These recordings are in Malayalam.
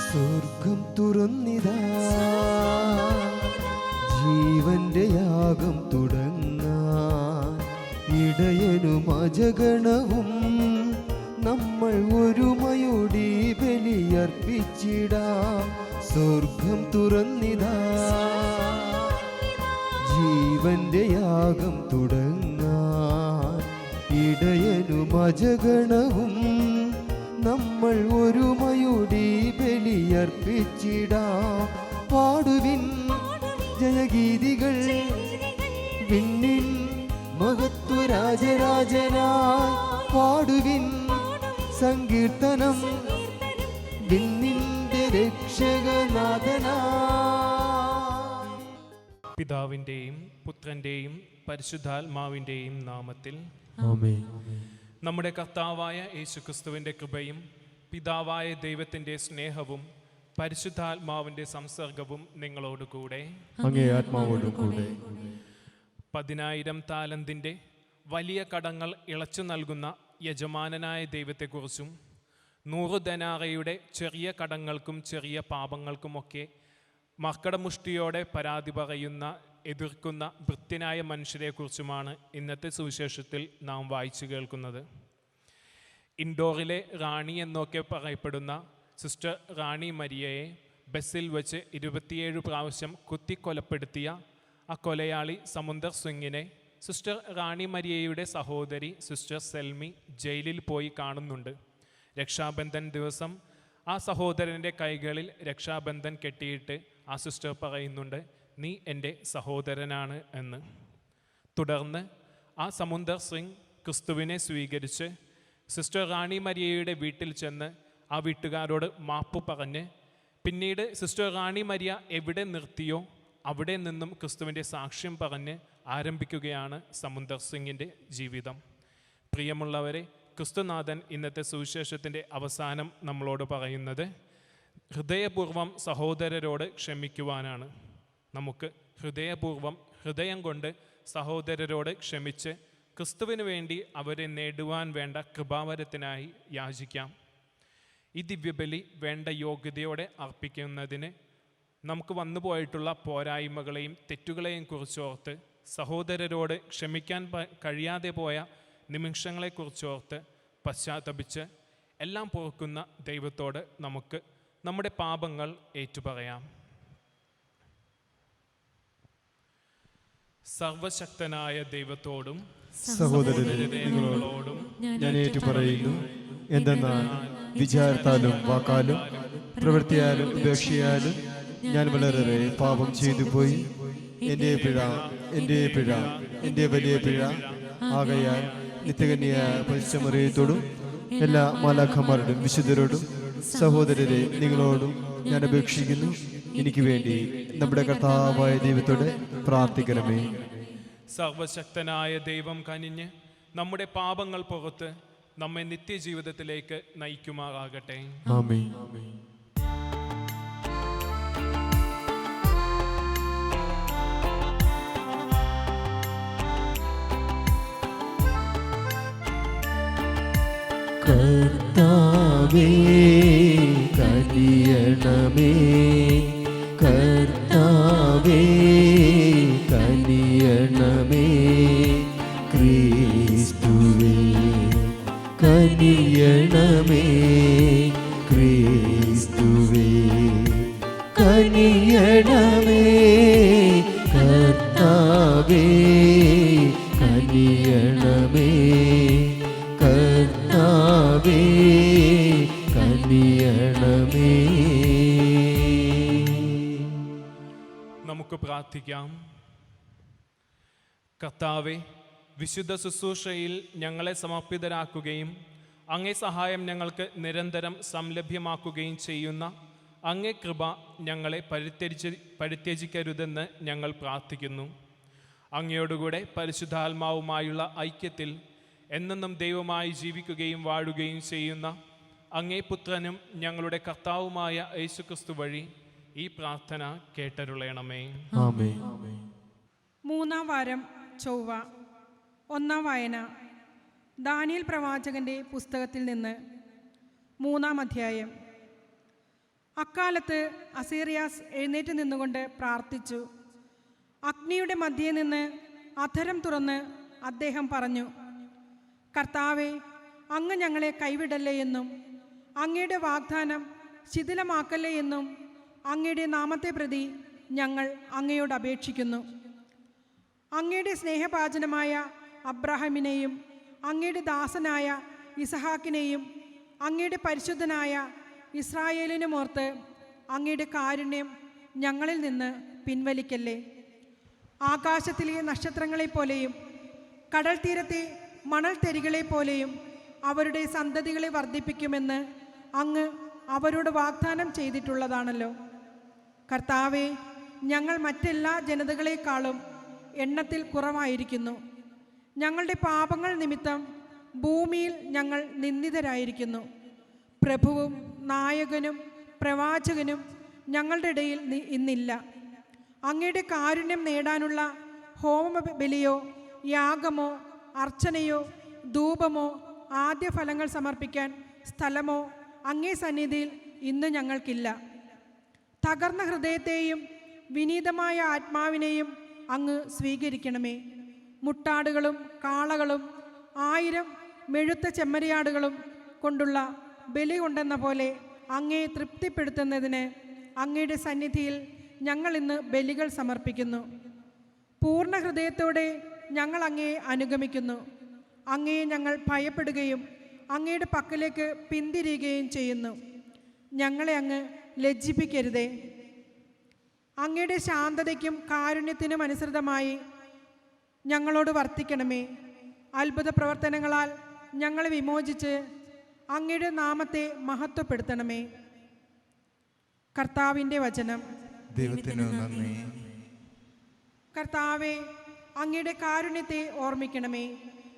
സ്വർഗം തുറന്നിതാ, ജീവന്റെ യാഗം തുടങ്ങാൻ ഇടയനും അജഗണവും നമ്മൾ ഒരുമയോടെ ബലിയർപ്പിച്ചിടാം. സ്വർഗം തുറന്നിതാ, ജീവന്റെ യാഗം തുടങ്ങാൻ ഇടയനും അജഗണവും നമ്മൾ ഒരുമയോടെ ബലിയർപ്പിച്ചിടാം. പാടുവിൻ ജയഗീതികൾ, വിണ്ണിൻ മഹത്വരാജരാജനായി പാടുവിൻ സങ്കീർത്തനം, വിണ്ണിന്റെ രക്ഷകനാഥനായി. പിതാവിൻ്റെയും പുത്രൻ്റെയും പരിശുദ്ധാത്മാവിൻ്റെയും നാമത്തിൽ ആമേൻ. നമ്മുടെ കർത്താവായ യേശുക്രിസ്തുവിൻ്റെ കൃപയും പിതാവായ ദൈവത്തിൻ്റെ സ്നേഹവും പരിശുദ്ധാത്മാവിൻ്റെ സംസർഗവും നിങ്ങളോടുകൂടെ. അങ്ങേ ആത്മാവോടും കൂടെ. 10,000 താലന്തിൻ്റെ വലിയ കടങ്ങൾ ഇളച്ചു നൽകുന്ന യജമാനനായ ദൈവത്തെക്കുറിച്ചും 100 ദനാറയുടെ ചെറിയ കടങ്ങൾക്കും ചെറിയ പാപങ്ങൾക്കുമൊക്കെ മർക്കടമുഷ്ടിയോടെ പരാതി പറയുന്ന എതിർക്കുന്ന ഭൃത്യനായ മനുഷ്യരെക്കുറിച്ചുമാണ് ഇന്നത്തെ സുവിശേഷത്തിൽ നാം വായിച്ചു കേൾക്കുന്നത്. ഇൻഡോറിലെ റാണി എന്നൊക്കെ പറയപ്പെടുന്ന സിസ്റ്റർ റാണി മരിയയെ ബസ്സിൽ വെച്ച് 27 പ്രാവശ്യം കുത്തിക്കൊലപ്പെടുത്തിയ ആ കൊലയാളി സമുന്ദർ സിംഗിനെ സിസ്റ്റർ റാണി മരിയയുടെ സഹോദരി സിസ്റ്റർ സെൽമി ജയിലിൽ പോയി കാണുന്നുണ്ട്. രക്ഷാബന്ധൻ ദിവസം ആ സഹോദരൻ്റെ കൈകളിൽ രക്ഷാബന്ധൻ കെട്ടിയിട്ട് ആ സിസ്റ്റർ പറയുന്നുണ്ട്, നീ എൻ്റെ സഹോദരനാണ് എന്ന്. തുടർന്ന് ആ സമുന്ദർ സിംഗ് ക്രിസ്തുവിനെ സ്വീകരിച്ച് സിസ്റ്റർ റാണി മരിയയുടെ വീട്ടിൽ ചെന്ന് ആ വീട്ടുകാരോട് മാപ്പ് പറഞ്ഞ് പിന്നീട് സിസ്റ്റർ റാണി മരിയ എവിടെ നിർത്തിയോ അവിടെ നിന്നും ക്രിസ്തുവിൻ്റെ സാക്ഷ്യം പറഞ്ഞ് ആരംഭിക്കുകയാണ് സമുന്ദർ സിംഗിൻ്റെ ജീവിതം. പ്രിയമുള്ളവരെ, ക്രിസ്തുനാഥൻ ഇന്നത്തെ സുവിശേഷത്തിൻ്റെ അവസാനം നമ്മളോട് പറയുന്നത് ഹൃദയപൂർവ്വം സഹോദരരോട് ക്ഷമിക്കുവാനാണ്. നമുക്ക് ഹൃദയപൂർവ്വം ഹൃദയം കൊണ്ട് സഹോദരരോട് ക്ഷമിച്ച് ക്രിസ്തുവിന് വേണ്ടി അവരെ നേടുവാൻ വേണ്ട കൃപാവരത്തിനായി യാചിക്കാം. ഈ ദിവ്യബലി വേണ്ട യോഗ്യതയോടെ അർപ്പിക്കുന്നതിന് നമുക്ക് വന്നുപോയിട്ടുള്ള പോരായ്മകളെയും തെറ്റുകളെയും കുറിച്ചോർത്ത്, സഹോദരരോട് ക്ഷമിക്കാൻ കഴിയാതെ പോയ നിമിഷങ്ങളെക്കുറിച്ചോർത്ത് പശ്ചാത്തപിച്ച് എല്ലാം പൊറുക്കുന്ന ദൈവത്തോട് നമുക്ക് നമ്മുടെ പാപങ്ങൾ ഏറ്റുപറയാം. സർവശക്തനായ ദൈവത്തോടും സഹോദരങ്ങളോടും ഞാൻ ഏറ്റുപറയുന്നു. എന്തെന്നാൽ വിചാരത്താലും വാക്കാലും പ്രവൃത്തിയാലും ഉപേക്ഷയാലും ഞാൻ വളരെ പാപം ചെയ്തു പോയി. എൻ്റെ പിഴ, എൻ്റെ വലിയ പിഴ. ആകയാൽ നിത്യകന്യായ പരിശുദ്ധമറിയത്തോടും എല്ലാ മാലാഖമാരോടും വിശുദ്ധരോടും സഹോദരരെ നിങ്ങളോടും ഞാൻ അപേക്ഷിക്കുന്നു, എനിക്ക് വേണ്ടി നമ്മുടെ കർത്താവായ ദൈവത്തോട് പ്രാർത്ഥിക്കണമേ. സർവശക്തനായ ദൈവം കനിഞ്ഞ് നമ്മുടെ പാപങ്ങൾ പുറത്ത് നമ്മെ നിത്യജീവിതത്തിലേക്ക് നയിക്കുമാറാകട്ടെ. ആമേൻ. കർത്താവേ കനിയണമേ, കർത്താവേ കനിയണമേ, ക്രിസ്തുവേ കനിയണമേ, ക്രിസ്തുവേ കനിയണമേ, കർത്താവേ കനിയണമേ, കർത്താവേ കനിയണമേ. നമുക്ക് പ്രാർത്ഥിക്കാം. കർത്താവേ, വിശുദ്ധ ശുശ്രൂഷയിൽ ഞങ്ങളെ സമർപ്പിതരാക്കുകയും അങ്ങേ സഹായം ഞങ്ങൾക്ക് നിരന്തരം സംലഭ്യമാക്കുകയും ചെയ്യുന്ന അങ്ങേ കൃപ ഞങ്ങളെ പരിത്യജിക്കരുതെന്ന് ഞങ്ങൾ പ്രാർത്ഥിക്കുന്നു. അങ്ങയോടുകൂടെ പരിശുദ്ധാത്മാവുമായുള്ള ഐക്യത്തിൽ എന്നെന്നും ദൈവമായി ജീവിക്കുകയും വാഴുകയും ചെയ്യുന്ന അങ്ങേ പുത്രനും ഞങ്ങളുടെ കർത്താവുമായ യേശുക്രിസ്തു വഴി ഈ പ്രാർത്ഥന കേട്ടരുളയണമേ. ആമേൻ. മൂന്നാം വാരം ചൊവ്വ. ഒന്നാം വായന ദാനിയേൽ പ്രവാചകന്റെ പുസ്തകത്തിൽ നിന്ന് 3-ാം അധ്യായം. അക്കാലത്ത് അസീറിയാസ് എഴുന്നേറ്റ് നിന്നുകൊണ്ട് പ്രാർത്ഥിച്ചു. അഗ്നിയുടെ മധ്യേ നിന്ന് അധരം തുറന്ന് അദ്ദേഹം പറഞ്ഞു, കർത്താവേ, അങ്ങ് ഞങ്ങളെ കൈവിടല്ലേ എന്നും അങ്ങയുടെ വാഗ്ദാനം ശിഥിലമാക്കല്ലേ എന്നും അങ്ങയുടെ നാമത്തെ പ്രതി ഞങ്ങൾ അങ്ങയോട് അപേക്ഷിക്കുന്നു. അങ്ങയുടെ സ്നേഹഭാജനമായ അബ്രാഹാമിനെയും അങ്ങയുടെ ദാസനായ ഇസഹാക്കിനെയും അങ്ങയുടെ പരിശുദ്ധനായ ഇസ്രായേലിനുമോർത്ത് അങ്ങയുടെ കാരുണ്യം ഞങ്ങളിൽ നിന്ന് പിൻവലിക്കല്ലേ. ആകാശത്തിലെ നക്ഷത്രങ്ങളെപ്പോലെയും കടൽ തീരത്തെ മണൽത്തരികളെപ്പോലെയും അവരുടെ സന്തതികളെ വർദ്ധിപ്പിക്കുമെന്ന് അങ്ങ് അവരോട് വാഗ്ദാനം ചെയ്തിട്ടുള്ളതാണല്ലോ. കർത്താവേ, ഞങ്ങൾ മറ്റെല്ലാ ജനതകളെക്കാളും എണ്ണത്തിൽ കുറവായിരിക്കുന്നു. ഞങ്ങളുടെ പാപങ്ങൾ നിമിത്തം ഭൂമിയിൽ ഞങ്ങൾ നിന്ദിതരായിരിക്കുന്നു. പ്രഭുവും നായകനും പ്രവാചകനും ഞങ്ങളുടെ ഇടയിൽ ഇന്നില്ല. അങ്ങയുടെ കാരുണ്യം നേടാനുള്ള ഹോമബലിയോ യാഗമോ അർച്ചനയോ ധൂപമോ ആദ്യഫലങ്ങൾ സമർപ്പിക്കാൻ സ്ഥലമോ അങ്ങേ സന്നിധിയിൽ ഇന്ന് ഞങ്ങൾക്കില്ല. തകർന്ന ഹൃദയത്തെയും വിനീതമായ ആത്മാവിനെയും അങ്ങ് സ്വീകരിക്കണമേ. മുട്ടാടുകളും കാളകളും 1000 മെഴുത്ത ചെമ്മരിയാടുകളും കൊണ്ടുള്ള ബലി കൊണ്ടെന്ന പോലെ അങ്ങയെ തൃപ്തിപ്പെടുത്തുന്നതിന് അങ്ങയുടെ സന്നിധിയിൽ ഞങ്ങൾ ഇന്ന് ബലികൾ സമർപ്പിക്കുന്നു. പൂർണ്ണ ഹൃദയത്തോടെ ഞങ്ങൾ അങ്ങയെ അനുഗമിക്കുന്നു. അങ്ങയെ ഞങ്ങൾ ഭയപ്പെടുകയും അങ്ങയുടെ പക്കലേക്ക് പിന്തിരിയുകയും ചെയ്യുന്നു. ഞങ്ങളെ അങ്ങ് ലജ്ജിപ്പിക്കരുതേ. അങ്ങയുടെ ശാന്തതയ്ക്കും കാരുണ്യത്തിനും അനുസൃതമായി ഞങ്ങളോട് വർത്തിക്കണമേ. അത്ഭുത പ്രവർത്തനങ്ങളാൽ ഞങ്ങളെ വിമോചിച്ച് അങ്ങയുടെ നാമത്തെ മഹത്വപ്പെടുത്തണമേ. കർത്താവിൻ്റെ വചനം. ദൈവത്തിനു നന്ദി. കർത്താവേ, അങ്ങയുടെ കാരുണ്യത്തെ ഓർമ്മിക്കണമേ.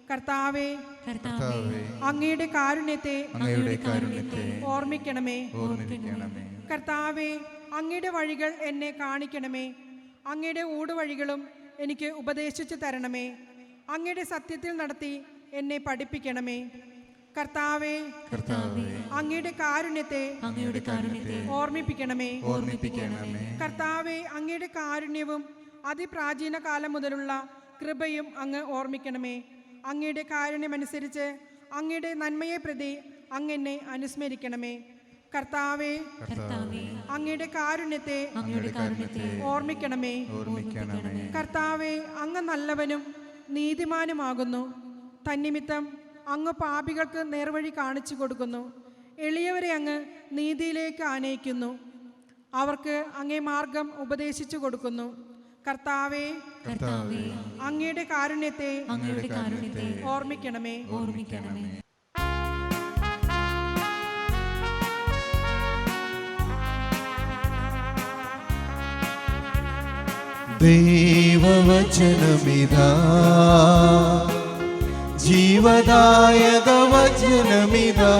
കർത്താവേ, അങ്ങയുടെ കാരുണ്യത്തെ ഓർമ്മിക്കണമേ. കർത്താവേ, അങ്ങയുടെ വഴികൾ എന്നെ കാണിക്കണമേ. അങ്ങയുടെ ഊടുവഴികളും എനിക്ക് ഉപദേശിച്ചു തരണമേ. അങ്ങയുടെ സത്യത്തിൽ നടത്തി എന്നെ പഠിപ്പിക്കണമേ. കർത്താവേ, അങ്ങയുടെ കാരുണ്യത്തെ ഓർമ്മിപ്പിക്കണമേ. കർത്താവേ, അങ്ങയുടെ കാരുണ്യവും അതിപ്രാചീന കാലം മുതലുള്ള കൃപയും അങ്ങ് ഓർമ്മിക്കണമേ. അങ്ങയുടെ കാരുണ്യമനുസരിച്ച് അങ്ങയുടെ നന്മയെ പ്രതി അങ്ങെന്നെ അനുസ്മരിക്കണമേ. കർത്താവേ, അങ്ങയുടെ കാരുണ്യത്തെ ഓർമ്മിക്കണമേ. കർത്താവേ, അങ്ങ് നല്ലവനും നീതിമാനുമാകുന്നു. തന്നിമിത്തം അങ്ങ് പാപികൾക്ക് നേർവഴി കാണിച്ചു കൊടുക്കുന്നു. എളിയവരെ അങ്ങ് നീതിയിലേക്ക് ആനയിക്കുന്നു. അവർക്ക് അങ്ങേ മാർഗം ഉപദേശിച്ചു കൊടുക്കുന്നു. കർത്താവേ, അങ്ങയുടെ കാരുണ്യത്തെ ഓർമ്മിക്കണമേ. ദൈവവചനമിതാ, ജീവദായക വചനമിതാ,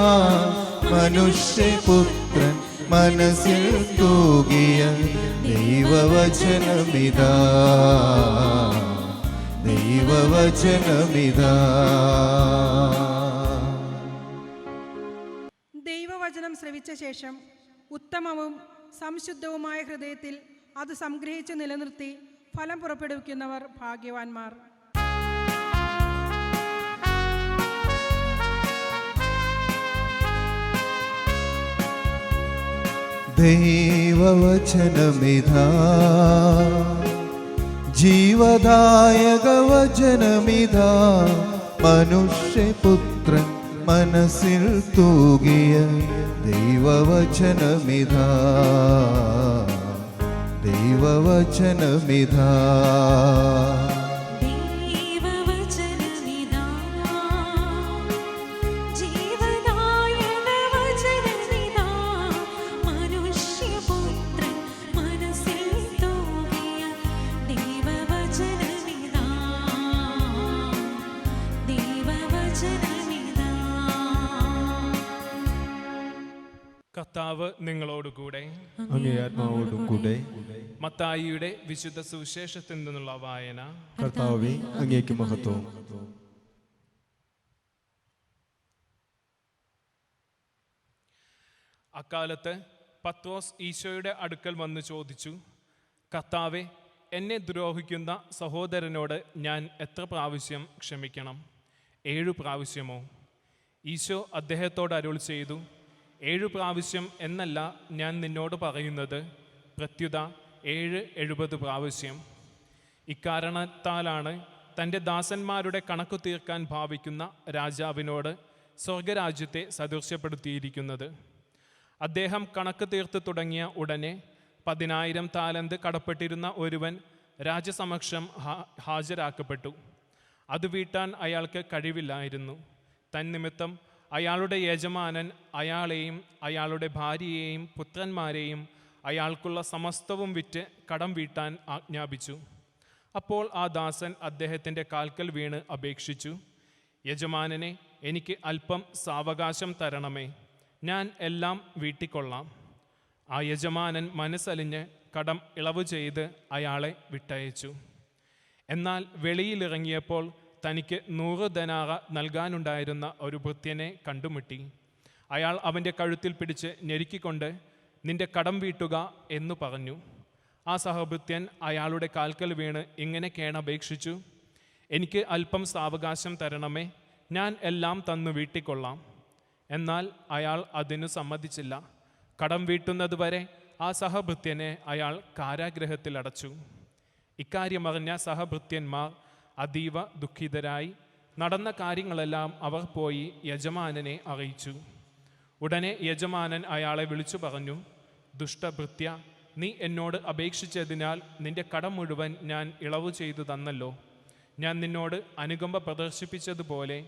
മനുഷ്യപുത്രൻ മനസ്സിൽ തൂകിയ ദൈവവചനമിതാ, ദൈവവചനമിതാ. ദൈവവചനം ശ്രവിച്ച ശേഷം ഉത്തമവും സംശുദ്ധവുമായ ഹൃദയത്തിൽ അത് സംഗ്രഹിച്ച് നിലനിർത്തി ഫലം പുറപ്പെടുവിക്കുന്നവർ ഭാഗ്യവാന്മാർ. ദൈവവചനമിതാ, ജീവദായക വചനമിതാ, മനുഷ്യപുത്രൻ മനസ്സിൽ തൂകിയ ദൈവവചനമിതാ, ദൈവവചനമിതാ. കർത്താവ് നിങ്ങളോടുകൂടെ. അങ്ങേ ആത്മാവോടും കൂടെ. മത്തായിയുടെ വിശുദ്ധ സുവിശേഷത്തിൽ നിന്നുള്ള വായന. കർത്താവേ, അങ്ങേക്ക് മഹത്വം. അക്കാലത്ത് പത്രോസ് ഈശോയുടെ അടുക്കൽ വന്ന് ചോദിച്ചു, കർത്താവെ, എന്നെ ദ്രോഹിക്കുന്ന സഹോദരനോട് ഞാൻ എത്ര പ്രാവശ്യം ക്ഷമിക്കണം? 7 പ്രാവശ്യമോ? ഈശോ അദ്ദേഹത്തോട് അരുൾ ചെയ്തു, 7 പ്രാവശ്യം എന്നല്ല ഞാൻ നിന്നോട് പറയുന്നത്, പ്രത്യുത 70 പ്രാവശ്യം. ഇക്കാരണത്താലാണ് തൻ്റെ ദാസന്മാരുടെ കണക്കു തീർക്കാൻ ഭാവിക്കുന്ന രാജാവിനോട് സ്വർഗരാജ്യത്തെ സദൃശ്യപ്പെടുത്തിയിരിക്കുന്നത്. അദ്ദേഹം കണക്ക് തീർത്ത് തുടങ്ങിയ ഉടനെ 10,000 താലന്ത് കടപ്പെട്ടിരുന്ന ഒരുവൻ രാജസമക്ഷം ഹാജരാക്കപ്പെട്ടു. അത് വീട്ടാൻ അയാൾക്ക് കഴിവില്ലായിരുന്നു. തന്നിമിത്തം അയാളുടെ യജമാനൻ അയാളെയും അയാളുടെ ഭാര്യയെയും പുത്രന്മാരെയും അയാൾക്കുള്ള സമസ്തവും വിറ്റ് കടം വീട്ടാൻ ആജ്ഞാപിച്ചു. അപ്പോൾ ആ ദാസൻ അദ്ദേഹത്തിൻ്റെ കാൽക്കൽ വീണ് അപേക്ഷിച്ചു, യജമാനനെ, എനിക്ക് അല്പം സാവകാശം തരണമേ, ഞാൻ എല്ലാം വീട്ടിക്കൊള്ളാം. ആ യജമാനൻ മനസ്സലിഞ്ഞ് കടം ഇളവ് ചെയ്ത് അയാളെ വിട്ടയച്ചു. എന്നാൽ വെളിയിലിറങ്ങിയപ്പോൾ തനിക്ക് 100 ദനാറ നൽകാനുണ്ടായിരുന്ന ഒരു ഭൃത്യനെ കണ്ടുമുട്ടി. അയാൾ അവൻ്റെ കഴുത്തിൽ പിടിച്ച് ഞെരുക്കിക്കൊണ്ട്, നിന്റെ കടം വീട്ടുക എന്നു പറഞ്ഞു. ആ സഹഭൃത്യൻ അയാളുടെ കാൽക്കൽ വീണ് ഇങ്ങനെ കേണപേക്ഷിച്ചു, എനിക്ക് അല്പം സാവകാശം തരണമേ, ഞാൻ എല്ലാം തന്നു വീട്ടിക്കൊള്ളാം. എന്നാൽ അയാൾ അതിനു സമ്മതിച്ചില്ല. കടം വീട്ടുന്നതുവരെ ആ സഹഭൃത്യനെ അയാൾ കാരാഗൃഹത്തിൽ അടച്ചു. ഇക്കാര്യമറിഞ്ഞ സഹഭൃത്യന്മാർ അതീവ ദുഃഖിതരായി. നടന്ന കാര്യങ്ങളെല്ലാം അവർ പോയി യജമാനനെ അറിയിച്ചു. ഉടനെ യജമാനൻ അയാളെ വിളിച്ചു പറഞ്ഞു, ദുഷ്ടഭൃത്യ, നീ എന്നോട് അപേക്ഷിച്ചതിനാൽ നിന്റെ കടം മുഴുവൻ ഞാൻ ഇളവ് ചെയ്തു തന്നല്ലോ. ഞാൻ നിന്നോട് അനുകമ്പ പ്രദർശിപ്പിച്ചതുപോലെ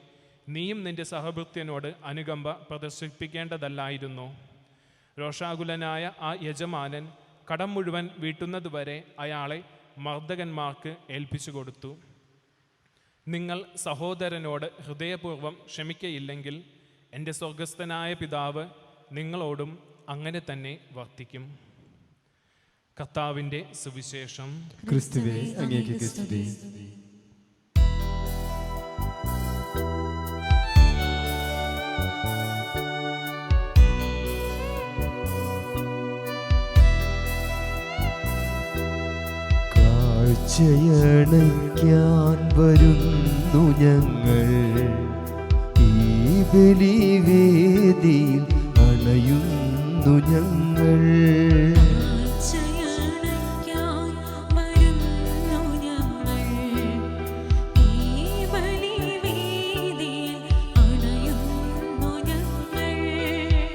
നീയും നിന്റെ സഹഭൃത്യനോട് അനുകമ്പ പ്രദർശിപ്പിക്കേണ്ടതല്ലായിരുന്നോ? രോഷാകുലനായ ആ യജമാനൻ കടം മുഴുവൻ വീട്ടുന്നതുവരെ അയാളെ മർദ്ദകന്മാർക്ക് ഏൽപ്പിച്ചു കൊടുത്തു. നിങ്ങൾ സഹോദരനോട് ഹൃദയപൂർവ്വം ക്ഷമിക്കയില്ലെങ്കിൽ എൻ്റെ സ്വർഗസ്ഥനായ പിതാവ് നിങ്ങളോടും അങ്ങനെ തന്നെ വർത്തിക്കും. കർത്താവിൻ്റെ സുവിശേഷം. ക്രിസ്തുവേ, അങ്ങേക്ക് സ്തുതി. കാഴ്ചയണയ്ക്കാൻ വരുന്നു ഞങ്ങൾ, ഈ ബലിവേദിയിൽ അണയുന്നു ഞങ്ങൾ.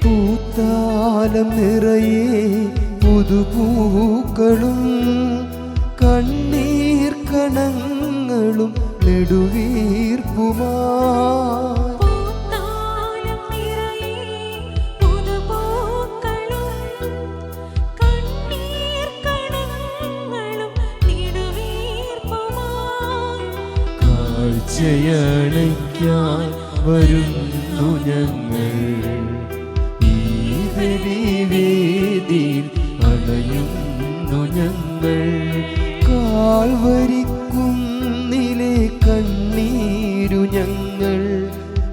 പൂത്താലം നിറയെ പുതുപൂക്കളും കണ്ണീർ കണങ്ങളും നെടുവീർപ്പുമാ കാഴ്ചയണയ്ക്കാൻ വരുന്നു ഞങ്ങൾ, ഈ ബലിവേദിയിൽ അണയുന്നു ഞങ്ങൾ. കാൽവരിക്കുന്നിലെ കണ്ണീരു ഞങ്ങൾ,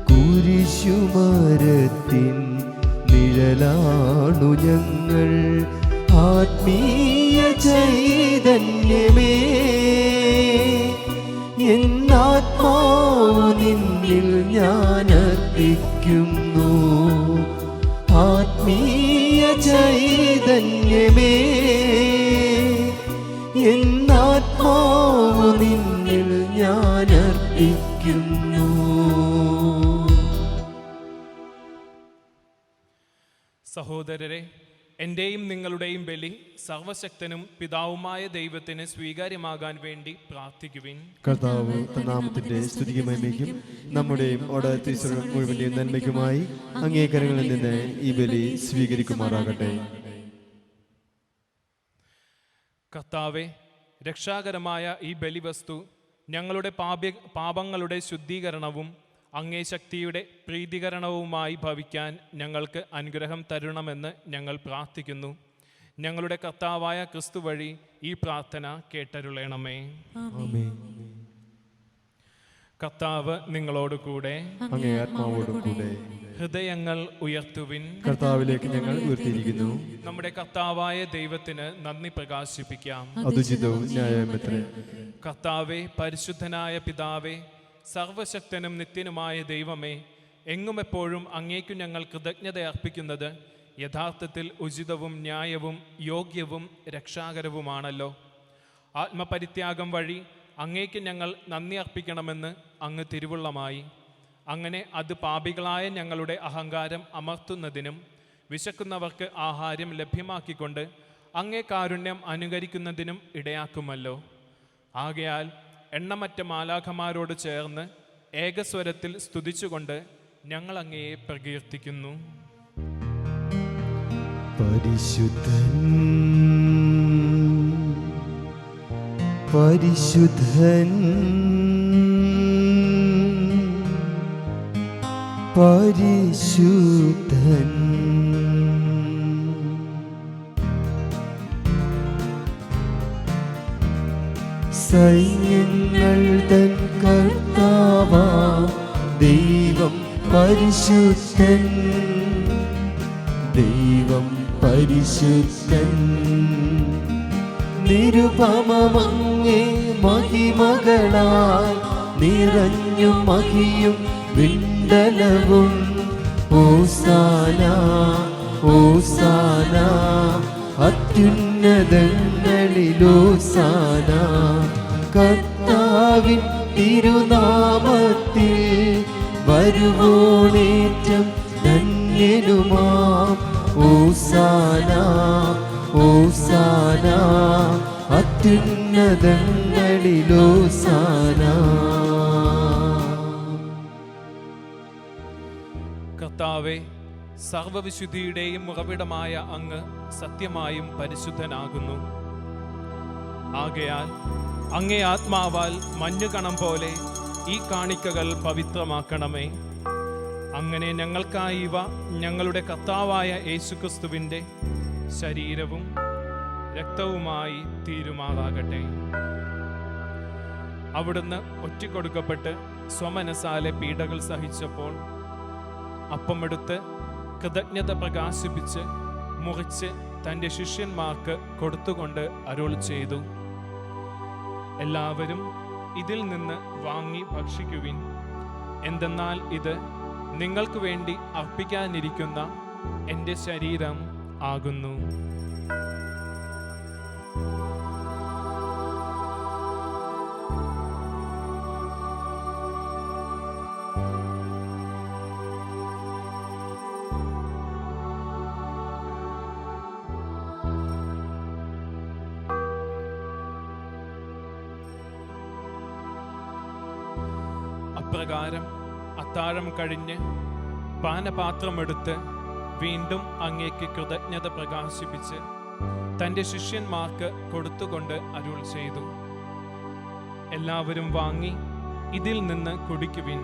കുരിശുമരത്തിൻ നിഴലാണു ഞങ്ങൾ. ആത്മീയ ചൈതന്യമേ, എന്നാത്മാവ് നിന്നിൽ ഞാൻ അർപ്പിക്കുന്നു. ആത്മീയ ചൈതന്യമേ, എന്നാത്മാവ് നിന്നിൽ ഞാൻ അർപ്പിക്കുന്നു. സഹോദരരെ, എൻ്റെയും നിങ്ങളുടെയും ബലി സർവശക്തനും പിതാവുമായ ദൈവത്തിന് സ്വീകാര്യമാകാൻ വേണ്ടി പ്രാർത്ഥിക്കുവിൻ. കർത്താവ് നാമത്തിന്റെ സ്തുതിക്കും മഹിമയ്ക്കും നമ്മുടെയും ഓടത്തീശ്വര മുഴുവന്റെയും നന്മയ്ക്കുമായി അങ്ങേക്കരങ്ങളിൽ നിന്ന് ഈ ബലി സ്വീകരിക്കുമാറാകട്ടെ. കർത്താവെ, രക്ഷാകരമായ ഈ ബലിവസ്തു ഞങ്ങളുടെ പാപങ്ങളുടെ ശുദ്ധീകരണവും അങ്ങേ ശക്തിയുടെ പ്രീതികരണവുമായി ഭവിക്കാൻ ഞങ്ങൾക്ക് അനുഗ്രഹം തരണമെന്ന് ഞങ്ങൾ പ്രാർത്ഥിക്കുന്നു. ഞങ്ങളുടെ കർത്താവായ ക്രിസ്തു വഴി ഈ പ്രാർത്ഥന കേട്ടരുളണമേ. ആമേൻ. കർത്താവ് നിങ്ങളോട് കൂടെ, അങ്ങേ ആത്മാവോടും കൂടെ. ഹൃദയങ്ങൾ ഉയർത്തുവിൻ. കർത്താവിലേക്ക് ഞങ്ങൾ ഉയർത്തിയിരിക്കുന്നു. നമ്മുടെ കർത്താവായ ദൈവത്തിന് നന്ദി പ്രകാശിപ്പിക്കാം. അതുചിതവും ന്യായമത്രേ. കർത്താവേ, പരിശുദ്ധനായ പിതാവേ, സർവശക്തനും നിത്യനുമായ ദൈവമേ, എങ്ങും എപ്പോഴും അങ്ങേക്കു ഞങ്ങൾ കൃതജ്ഞത അർപ്പിക്കുന്നത് യഥാർത്ഥത്തിൽ ഉചിതവും ന്യായവും യോഗ്യവും രക്ഷാകരവുമാണല്ലോ. ആത്മപരിത്യാഗം വഴി അങ്ങേക്ക് ഞങ്ങൾ നന്ദി അർപ്പിക്കണമെന്ന് അങ്ങ് തിരുവുള്ളമായി. അങ്ങനെ അത് പാപികളായ ഞങ്ങളുടെ അഹങ്കാരം അമർത്തുന്നതിനും വിശക്കുന്നവർക്ക് ആഹാരം ലഭ്യമാക്കിക്കൊണ്ട് അങ്ങേ കാരുണ്യം അനുകരിക്കുന്നതിനും ഇടയാക്കുമല്ലോ. ആകയാൽ എണ്ണമറ്റ മാലാഖമാരോട് ചേർന്ന് ഏകസ്വരത്തിൽ സ്തുതിച്ചുകൊണ്ട് ഞങ്ങൾ അങ്ങയെ പ്രകീർത്തിക്കുന്നു. പരിശുദ്ധൻ പരിശുദ്ധൻ പരിശുദ്ധൻ. സൈന്യങ്ങൾ തൻ കർത്താവാം ദൈവം പരിശുദ്ധൻ, ദൈവം പരിശുദ്ധൻ. നിരുപമമങ്ങേ മഹിമകളാൽ നിറഞ്ഞു മഹിയും വിണ്ടലവും. ഓസാന ഓസാന അത്യുന്നതങ്ങളിലോസാന. കർത്താവിൻ തിരുനാമത്തിൽ വരുവോണേറ്റം ധന്യനുമാം. ഓസാന ഓസാന അത്യുന്നതങ്ങളിലോസാന. കർത്താവേ, സർവവിശുദ്ധിയുടെയും ഉറവിടമായ അങ്ങ് സത്യമായും പരിശുദ്ധനാകുന്നു. ആകയാൽ അങ്ങേ ആത്മാവാൽ മഞ്ഞുകണം പോലെ ഈ കാണിക്കകൾ പവിത്രമാക്കണമേ. അങ്ങനെ ഞങ്ങൾക്കായി ഇവ ഞങ്ങളുടെ കർത്താവായ യേശുക്രിസ്തുവിൻ്റെ ശരീരവും രക്തവുമായി തീരുമാറാകട്ടെ. അവിടുന്ന് ഒറ്റിക്കൊടുക്കപ്പെട്ട് സ്വമനസാലെ പീഡകൾ സഹിച്ചപ്പോൾ അപ്പമെടുത്ത് കൃതജ്ഞത പ്രകാശിപ്പിച്ച് മുറിച്ച് തൻ്റെ ശിഷ്യന്മാർക്ക് കൊടുത്തുകൊണ്ട് അരുൾ ചെയ്തു, എല്ലാവരും ഇതിൽ നിന്ന് വാങ്ങി ഭക്ഷിക്കുവിൻ. എന്തെന്നാൽ ഇത് നിങ്ങൾക്ക് വേണ്ടി അർപ്പിക്കാനിരിക്കുന്ന എൻ്റെ ശരീരം ആകുന്നു. അപ്രകാരം അത്താഴം കഴിഞ്ഞ് പാനപാത്രമെടുത്ത് വീണ്ടും അങ്ങേക്ക് കൃതജ്ഞത പ്രകാശിപ്പിച്ച് തൻ്റെ ശിഷ്യന്മാർക്ക് കൊടുത്തുകൊണ്ട് അരുൾ ചെയ്തു, എല്ലാവരും വാങ്ങി ഇതിൽ നിന്ന് കുടിക്കുവിൻ.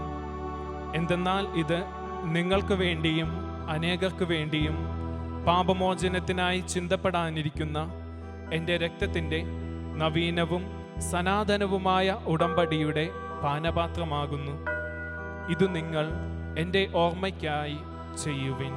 എന്തെന്നാൽ ഇത് നിങ്ങൾക്ക് വേണ്ടിയും അനേകർക്ക് വേണ്ടിയും പാപമോചനത്തിനായി ചിന്തപ്പെടാനിരിക്കുന്ന എൻ്റെ രക്തത്തിൻ്റെ നവീനവും സനാതനവുമായ ഉടമ്പടിയുടെ പാനപാത്രമാകുന്നു. ഇത് നിങ്ങൾ എൻ്റെ ഓർമ്മയ്ക്കായി ചെയ്യുവിൻ.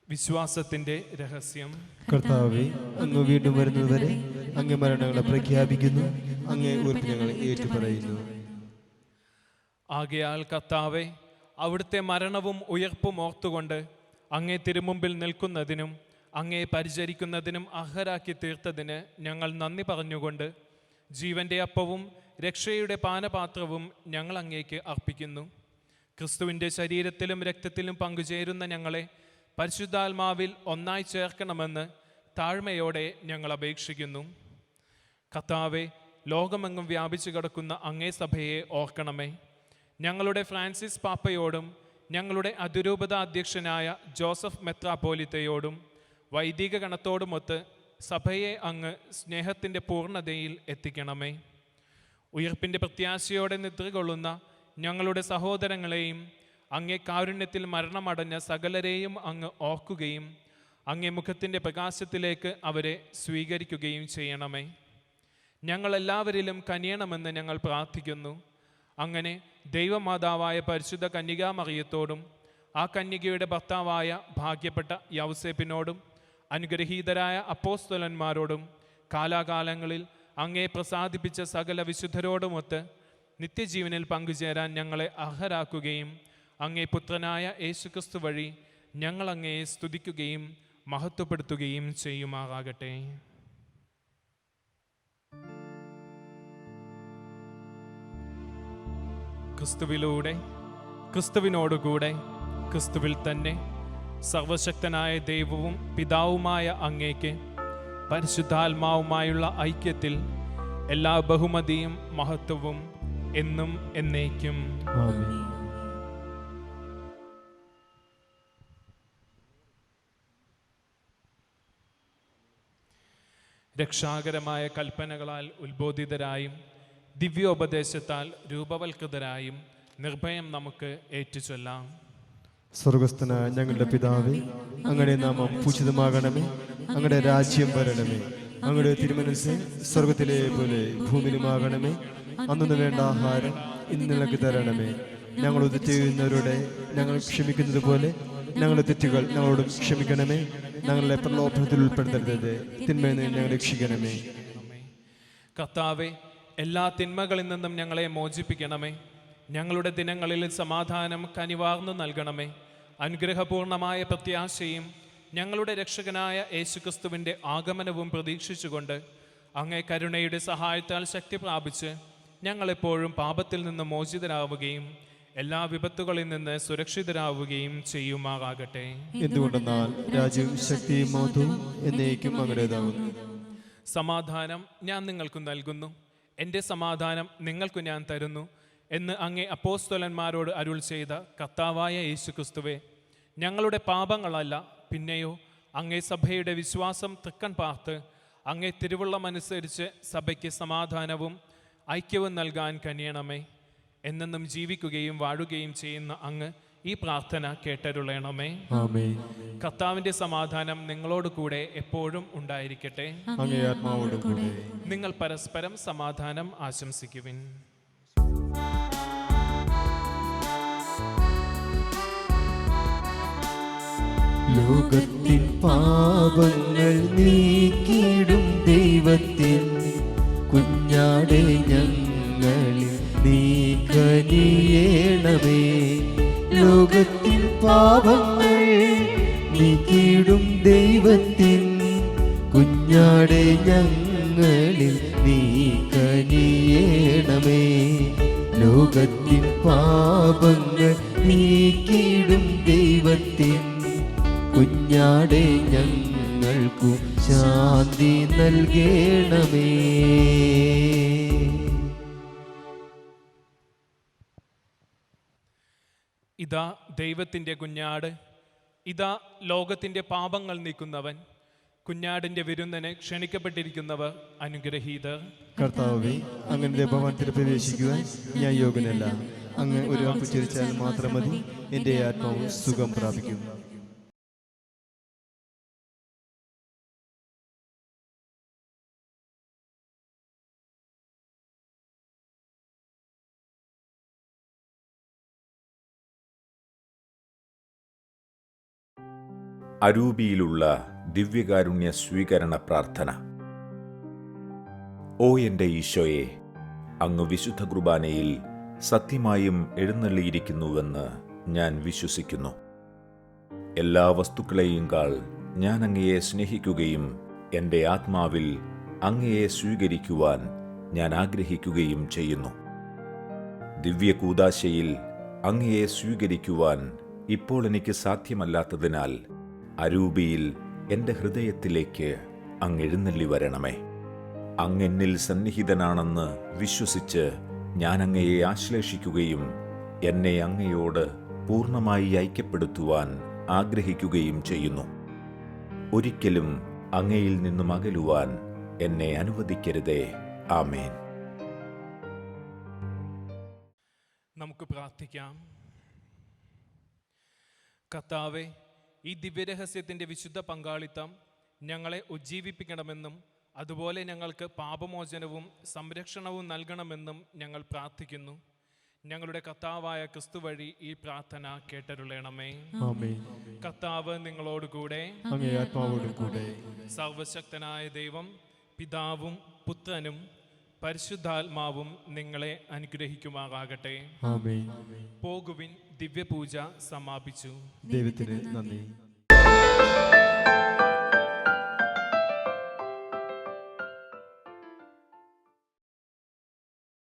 വിശ്വാസത്തിന്റെ രഹസ്യം. കർത്താവേ, അങ്ങ് വീണ്ടും വരുന്നതുവരെ അങ്ങ് മരണങ്ങളെ പ്രഖ്യാപിക്കുന്നു, അങ്ങേ ഉയർപ്പ് ഞങ്ങൾ ഏറ്റുപറയുന്നു. ആകയാൽ കർത്താവേ, അവിടുത്തെ മരണവും ഉയർപ്പും ഓർത്തുകൊണ്ട് അങ്ങേ തിരുമുമ്പിൽ നിൽക്കുന്നതിനും അങ്ങേ പരിചരിക്കുന്നതിനും അർഹരാക്കി തീർത്തതിന് ഞങ്ങൾ നന്ദി പറഞ്ഞുകൊണ്ട് ജീവന്റെ അപ്പവും രക്ഷയുടെ പാനപാത്രവും ഞങ്ങൾ അങ്ങേക്ക് അർപ്പിക്കുന്നു. ക്രിസ്തുവിൻ്റെ ശരീരത്തിലും രക്തത്തിലും പങ്കുചേരുന്ന ഞങ്ങളെ പരിശുദ്ധാത്മാവിൽ ഒന്നായി ചേർക്കണമെന്ന് താഴ്മയോടെ ഞങ്ങൾ അപേക്ഷിക്കുന്നു. കർത്താവേ, ലോകമെങ്ങും വ്യാപിച്ചു കിടക്കുന്ന അങ്ങേ സഭയെ ഓർക്കണമേ. ഞങ്ങളുടെ ഫ്രാൻസിസ് പാപ്പയോടും ഞങ്ങളുടെ അതിരൂപത അധ്യക്ഷനായ ജോസഫ് മെത്രാപ്പോലിത്തയോടും വൈദിക ഗണത്തോടുമൊത്ത് സഭയെ അങ്ങ് സ്നേഹത്തിൻ്റെ പൂർണ്ണതയിൽ എത്തിക്കണമേ. ഉയർപ്പിൻ്റെ പ്രത്യാശയോടെ നിദ്രകൊള്ളുന്ന ഞങ്ങളുടെ സഹോദരങ്ങളെയും അങ്ങേ കാരുണ്യത്തിൽ മരണമടഞ്ഞ സകലരെയും അങ്ങ് ഓർക്കുകയും അങ്ങേ മുഖത്തിൻ്റെ പ്രകാശത്തിലേക്ക് അവരെ സ്വീകരിക്കുകയും ചെയ്യണമേ. ഞങ്ങളെല്ലാവരിലും കനിയണമെന്ന് ഞങ്ങൾ പ്രാർത്ഥിക്കുന്നു. അങ്ങനെ ദൈവമാതാവായ പരിശുദ്ധ കന്യകാമറിയത്തോടും ആ കന്യകയുടെ ഭർത്താവായ ഭാഗ്യപ്പെട്ട യൗസേപ്പിനോടും അനുഗ്രഹീതരായ അപ്പോസ്തലന്മാരോടും കാലാകാലങ്ങളിൽ അങ്ങേ പ്രസാദിപ്പിച്ച സകല വിശുദ്ധരോടുമൊത്ത് നിത്യജീവനിൽ പങ്കുചേരാൻ ഞങ്ങളെ അർഹരാക്കുകയും അങ്ങേ പുത്രനായ യേശുക്രിസ്തു വഴി ഞങ്ങൾ അങ്ങയെ സ്തുതിക്കുകയും മഹത്വപ്പെടുത്തുകയും ചെയ്യുമാറാകട്ടെ. ക്രിസ്തുവിലൂടെ, ക്രിസ്തുവിനോടുകൂടെ, ക്രിസ്തുവിൽ തന്നെ സർവശക്തനായ ദൈവവും പിതാവുമായ അങ്ങേക്ക് പരിശുദ്ധാത്മാവുമായുള്ള ഐക്യത്തിൽ എല്ലാ ബഹുമതിയും മഹത്വവും എന്നും എന്നേക്കും. ആമേൻ. രക്ഷാകരമായ കൽപ്പനകളാൽ ഉത്ബോധിതരായും ദിവ്യോപദേശത്താൽ രൂപവൽകൃതരായും നിർഭയം നമുക്ക് ഏറ്റുചൊല്ലാം. സ്വർഗസ്ഥനായ ഞങ്ങളുടെ പിതാവേ, അങ്ങയുടെ നാമം പൂജിതമാകണമേ. അങ്ങയുടെ രാജ്യം വരണമേ. അങ്ങയുടെ തിരുമനസ്സ് സ്വർഗത്തിലെ പോലെ ഭൂമിയിലുമാകണമേ. അന്നു വേണ്ട ആഹാരം ഇന്ന് ഞങ്ങൾക്ക് തരണമേ. ഞങ്ങൾ തെറ്റ് ചെയ്യുന്നവരോട് ഞങ്ങൾ ക്ഷമിക്കുന്നത് പോലെ ഞങ്ങളുടെ തെറ്റുകൾ ഞങ്ങളോടും ക്ഷമിക്കണമേ. ഞങ്ങളെ പ്രലോഭനത്തിൽ ഉൾപ്പെടുത്തരുത്, തിന്മയിൽ നിന്ന് ഞങ്ങളെ രക്ഷിക്കണമേ. കർത്താവേ, എല്ലാ തിന്മകളിൽ നിന്നും ഞങ്ങളെ മോചിപ്പിക്കണമേ. ഞങ്ങളുടെ ദിനങ്ങളിൽ സമാധാനം കനിവാർന്നു നൽകണമേ. അനുഗ്രഹപൂർണമായ പ്രത്യാശയും ഞങ്ങളുടെ രക്ഷകനായ യേശുക്രിസ്തുവിൻ്റെ ആഗമനവും പ്രതീക്ഷിച്ചുകൊണ്ട് അങ്ങേ കരുണയുടെ സഹായത്താൽ ശക്തി പ്രാപിച്ച് ഞങ്ങളെപ്പോഴും പാപത്തിൽ നിന്ന് മോചിതരാവുകയും എല്ലാ വിപത്തുകളിൽ നിന്ന് സുരക്ഷിതരാവുകയും ചെയ്യുമാറാകട്ടെ. എന്തുകൊണ്ടെന്നാൽ രാജ്യവും ശക്തിയും മഹത്വവും എന്നേക്കും അങ്ങയുടേതാകുന്നു. സമാധാനം ഞാൻ നിങ്ങൾക്ക് നൽകുന്നു, എൻ്റെ സമാധാനം നിങ്ങൾക്ക് ഞാൻ തരുന്നു എന്ന് അങ്ങേ അപ്പോസ്തലന്മാരോട് അരുൾ ചെയ്ത കർത്താവായ യേശുക്രിസ്തുവേ, ഞങ്ങളുടെ പാപങ്ങളല്ല പിന്നെയോ അങ്ങേ സഭയുടെ വിശ്വാസം തൃക്കൺ പാർത്ത് അങ്ങേ തിരുവുള്ളമനുസരിച്ച് സഭയ്ക്ക് സമാധാനവും ഐക്യവും നൽകാൻ കനിയണമേ. എന്നെന്നും ജീവിക്കുകയും വാഴുകയും ചെയ്യുന്ന അങ്ങ് ഈ പ്രാർത്ഥന കേട്ടരുളയണമേ. ആമേൻ. കർത്താവിൻ്റെ സമാധാനം നിങ്ങളോട് കൂടെ എപ്പോഴും ഉണ്ടായിരിക്കട്ടെ. അങ്ങേ ആത്മാവോടും കൂടെ. നിങ്ങൾ പരസ്പരം സമാധാനം ആശംസിക്കുവിൻ. ലോകത്തിൻ പാപങ്ങൾ നീക്കിടും ദൈവത്തിൻ കുഞ്ഞാടെ ഞങ്ങളിൽ നീ കനിയേണമേ. ലോകത്തിൻ പാപങ്ങൾ നീക്കിടും ദൈവത്തിൻ കുഞ്ഞാടെ ഞങ്ങളിൽ നീ കനിയേണമേ. ലോകത്തിൻ പാപങ്ങൾ നീക്കിടും ദൈവത്തിൻ കുഞ്ഞാടെ ഞങ്ങൾക്കു ശാന്തി നൽകണമേ. ഇതാ ദൈവത്തിൻ്റെ കുഞ്ഞാട്, ഇതാ ലോകത്തിൻ്റെ പാപങ്ങൾ നീക്കുന്നവൻ. കുഞ്ഞാടിൻ്റെ വിരുന്നിന് ക്ഷണിക്കപ്പെട്ടിരിക്കുന്നവർ അനുഗ്രഹീതർ. കർത്താവേ, അങ്ങയുടെ ഭവനത്തിൽ പ്രവേശിക്കുവാൻ ഞാൻ യോഗ്യനല്ല. അങ്ങ് ഒരു വാക്ക് ഉച്ചരിച്ചാൽ മാത്രം മതി, എൻ്റെ ആത്മാവ് സുഖം പ്രാപിക്കും. അരൂപിയിലുള്ള ദിവ്യകാരുണ്യ സ്വീകരണ പ്രാർത്ഥന. ഓ എൻ്റെ ഈശോയെ, അങ്ങ് വിശുദ്ധ കുർബാനയിൽ സത്യമായും എഴുന്നള്ളിയിരിക്കുന്നുവെന്ന് ഞാൻ വിശ്വസിക്കുന്നു. എല്ലാ വസ്തുക്കളെയും കാൾ ഞാൻ അങ്ങയെ സ്നേഹിക്കുകയും എൻ്റെ ആത്മാവിൽ അങ്ങയെ സ്വീകരിക്കുവാൻ ഞാൻ ആഗ്രഹിക്കുകയും ചെയ്യുന്നു. ദിവ്യകൂദാശയിൽ അങ്ങയെ സ്വീകരിക്കുവാൻ ഇപ്പോൾ എനിക്ക് സാധ്യമല്ലാത്തതിനാൽ അരൂപിയിൽ എൻ്റെ ഹൃദയത്തിലേക്ക് അങ്ങ് എഴുന്നള്ളി വരണമേ. അങ്ങെന്നിൽ സന്നിഹിതനാണെന്ന് വിശ്വസിച്ച് ഞാൻ അങ്ങയെ ആശ്ലേഷിക്കുകയും എന്നെ അങ്ങയോട് പൂർണ്ണമായി ഐക്യപ്പെടുത്തുവാൻ ആഗ്രഹിക്കുകയും ചെയ്യുന്നു. ഒരിക്കലും അങ്ങയിൽ നിന്നും അകലുവാൻ എന്നെ അനുവദിക്കരുതേ. ആമേൻ. നമുക്ക് പ്രാർത്ഥിക്കാം. കർത്താവേ, ഈ ദിവ്യരഹസ്യത്തിൻ്റെ വിശുദ്ധ പങ്കാളിത്തം ഞങ്ങളെ ഉജ്ജീവിപ്പിക്കണമെന്നും അതുപോലെ ഞങ്ങൾക്ക് പാപമോചനവും സംരക്ഷണവും നൽകണമെന്നും ഞങ്ങൾ പ്രാർത്ഥിക്കുന്നു. ഞങ്ങളുടെ കർത്താവായ ക്രിസ്തു വഴി ഈ പ്രാർത്ഥന കേട്ടരുളണമേ. ആമേൻ. കർത്താവ് നിങ്ങളോടുകൂടെ, അങ്ങേ ആത്മാവോടും കൂടെ. സർവശക്തനായ ദൈവം പിതാവും പുത്രനും പരിശുദ്ധാത്മാവും നിങ്ങളെ അനുഗ്രഹിക്കുമാറാകട്ടെ. ആമേൻ. പോകുവിൻ, ദിവ്യപൂജ സമാപിച്ചു. ദൈവത്തിന് നന്ദി.